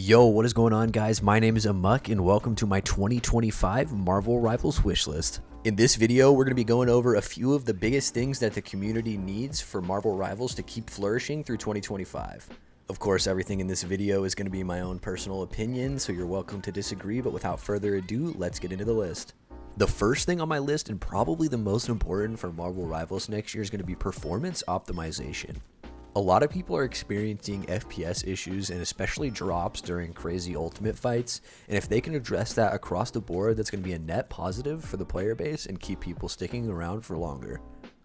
Yo, what is going on, guys? My name is Amok, and welcome to my 2025 Marvel Rivals wishlist. In this video, we're going to be going over a few of the biggest things that the community needs for Marvel Rivals to keep flourishing through 2025. Of course, everything in this video is going to be my own personal opinion, so you're welcome to disagree, but without further ado, let's get into the list. The first thing on my list, and probably the most important for Marvel Rivals next year, is going to be performance optimization. A lot of people are experiencing FPS issues and especially drops during crazy ultimate fights, and if they can address that across the board, that's going to be a net positive for the player base and keep people sticking around for longer.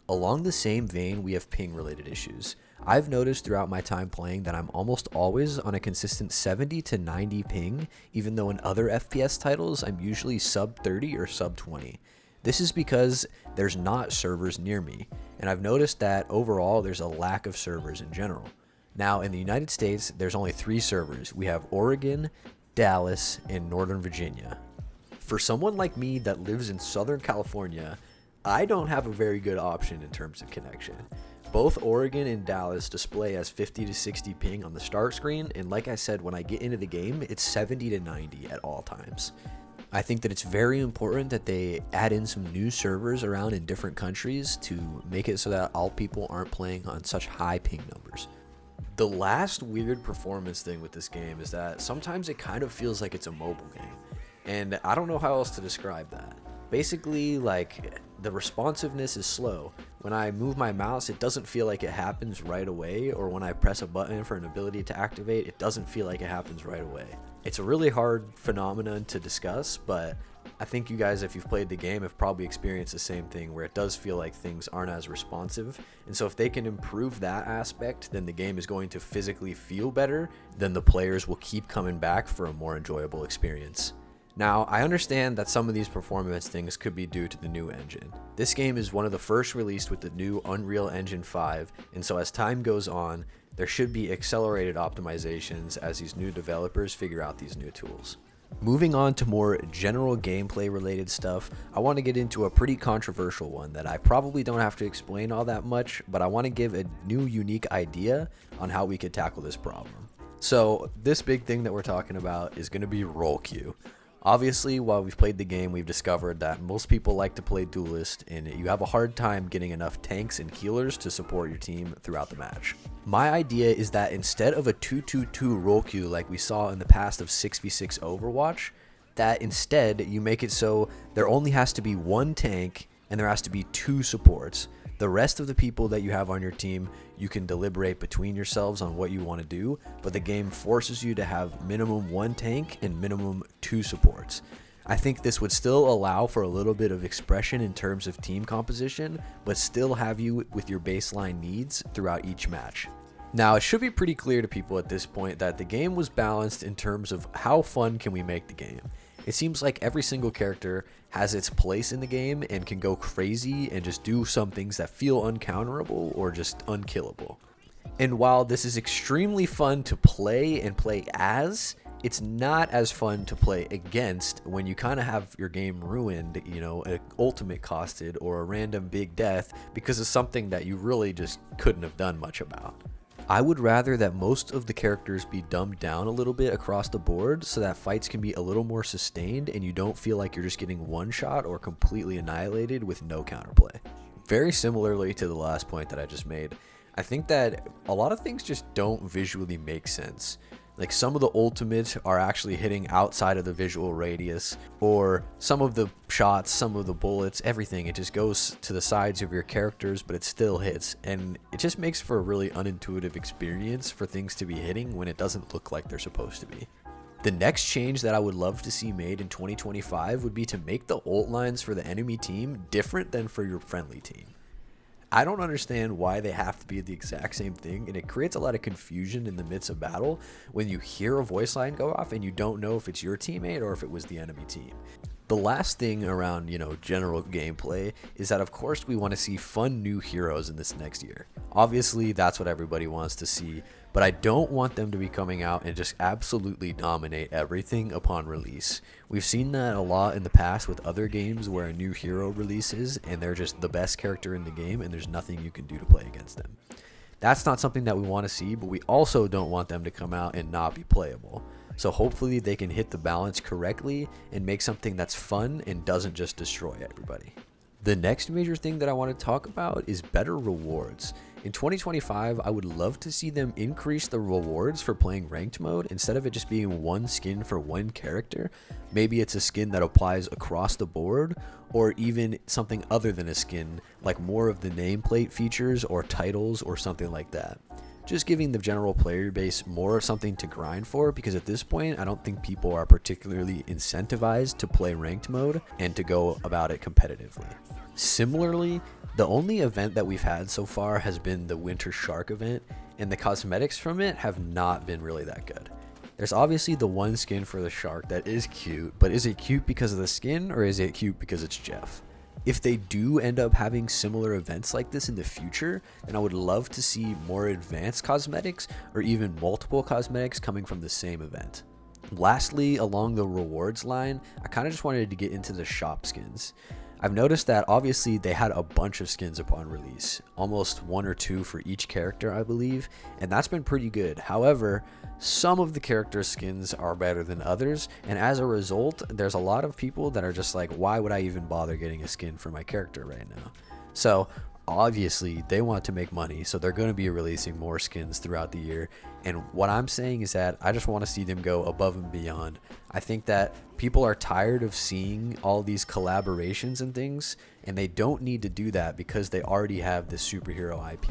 Along the same vein, we have ping related issues. I've noticed throughout my time playing that I'm almost always on a consistent 70 to 90 ping, even though in other FPS titles I'm usually sub 30 or sub 20. This is because there's not servers near me, and I've noticed that overall there's a lack of servers in general. Now in the United States, there's only 3 servers. We have Oregon, Dallas, and Northern Virginia. For someone like me that lives in Southern California, I don't have a very good option in terms of connection. Both Oregon and Dallas display as 50 to 60 ping on the start screen, and like I said, when I get into the game, it's 70 to 90 at all times. I think that it's very important that they add in some new servers around in different countries to make it so that all people aren't playing on such high ping numbers. The last weird performance thing with this game is that sometimes it kind of feels like it's a mobile game, and I don't know how else to describe that. Basically, like, the responsiveness is slow. When I move my mouse, it doesn't feel like it happens right away, or when I press a button for an ability to activate, it doesn't feel like it happens right away. It's a really hard phenomenon to discuss, but I think you guys, if you've played the game, have probably experienced the same thing where it does feel like things aren't as responsive. And so if they can improve that aspect, then the game is going to physically feel better, then the players will keep coming back for a more enjoyable experience. Now, I understand that some of these performance things could be due to the new engine. This game is one of the first released with the new Unreal Engine 5, and so as time goes on, there should be accelerated optimizations as these new developers figure out these new tools. Moving on to more general gameplay related stuff, I want to get into a pretty controversial one that I probably don't have to explain all that much, but I want to give a new unique idea on how we could tackle this problem. So this big thing that we're talking about is going to be roll queue. Obviously, while we've played the game, we've discovered that most people like to play duelist, and you have a hard time getting enough tanks and healers to support your team throughout the match. My idea is that instead of a 2-2-2 roll queue like we saw in the past of 6v6 Overwatch, that instead you make it so there only has to be 1 tank and there has to be 2 supports. The rest of the people that you have on your team, you can deliberate between yourselves on what you want to do, but the game forces you to have minimum 1 tank and minimum 2 supports. I think this would still allow for a little bit of expression in terms of team composition, but still have you with your baseline needs throughout each match. Now, it should be pretty clear to people at this point that the game was balanced in terms of how fun can we make the game. It seems like every single character has its place in the game and can go crazy and just do some things that feel uncounterable or just unkillable. And while this is extremely fun to play and play as, it's not as fun to play against when you kind of have your game ruined, you know, an ultimate costed or a random big death because of something that you really just couldn't have done much about. I would rather that most of the characters be dumbed down a little bit across the board so that fights can be a little more sustained and you don't feel like you're just getting one shot or completely annihilated with no counterplay. Very similarly to the last point that I just made, I think that a lot of things just don't visually make sense. Like, some of the ultimates are actually hitting outside of the visual radius, or some of the shots, some of the bullets, everything, it just goes to the sides of your characters, but it still hits, and it just makes for a really unintuitive experience for things to be hitting when it doesn't look like they're supposed to be. The next change that I would love to see made in 2025 would be to make the ult lines for the enemy team different than for your friendly team. I don't understand why they have to be the exact same thing, and it creates a lot of confusion in the midst of battle when you hear a voice line go off and you don't know if it's your teammate or if it was the enemy team. The last thing around, general gameplay is that, of course, we want to see fun new heroes in this next year. Obviously, that's what everybody wants to see, but I don't want them to be coming out and just absolutely dominate everything upon release. We've seen that a lot in the past with other games where a new hero releases and they're just the best character in the game and there's nothing you can do to play against them. That's not something that we want to see, but we also don't want them to come out and not be playable. So hopefully they can hit the balance correctly and make something that's fun and doesn't just destroy everybody. The next major thing that I want to talk about is better rewards. In 2025, I would love to see them increase the rewards for playing ranked mode. Instead of it just being one skin for one character, maybe it's a skin that applies across the board, or even something other than a skin, like more of the nameplate features or titles or something like that. Just giving the general player base more something to grind for, because at this point I don't think people are particularly incentivized to play ranked mode and to go about it competitively. Similarly, the only event that we've had so far has been the Winter Shark event, and the cosmetics from it have not been really that good. There's obviously the one skin for the shark that is cute, but is it cute because of the skin, or is it cute because it's Jeff? If they do end up having similar events like this in the future, then I would love to see more advanced cosmetics or even multiple cosmetics coming from the same event. Lastly, along the rewards line, I kind of just wanted to get into the shop skins. I've noticed that obviously they had a bunch of skins upon release, almost 1 or 2 for each character, I believe, and that's been pretty good. However, some of the character skins are better than others, and as a result, there's a lot of people that are just like, why would I even bother getting a skin for my character right now? So obviously they want to make money, so they're going to be releasing more skins throughout the year. And what I'm saying is that I just want to see them go above and beyond. I think that people are tired of seeing all these collaborations and things, and they don't need to do that because they already have this superhero IP.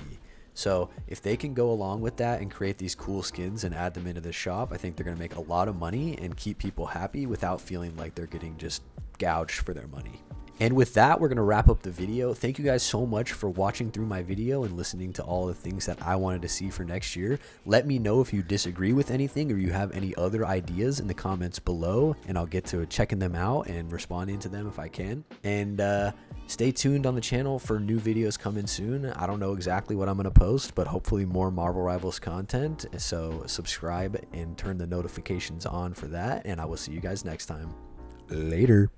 So if they can go along with that and create these cool skins and add them into the shop, I think they're going to make a lot of money and keep people happy without feeling like they're getting just gouged for their money. And with that, we're going to wrap up the video. Thank you guys so much for watching through my video and listening to all the things that I wanted to see for next year. Let me know if you disagree with anything or you have any other ideas in the comments below, and I'll get to checking them out and responding to them if I can. And stay tuned on the channel for new videos coming soon. I don't know exactly what I'm going to post, but hopefully more Marvel Rivals content. So subscribe and turn the notifications on for that, and I will see you guys next time. Later.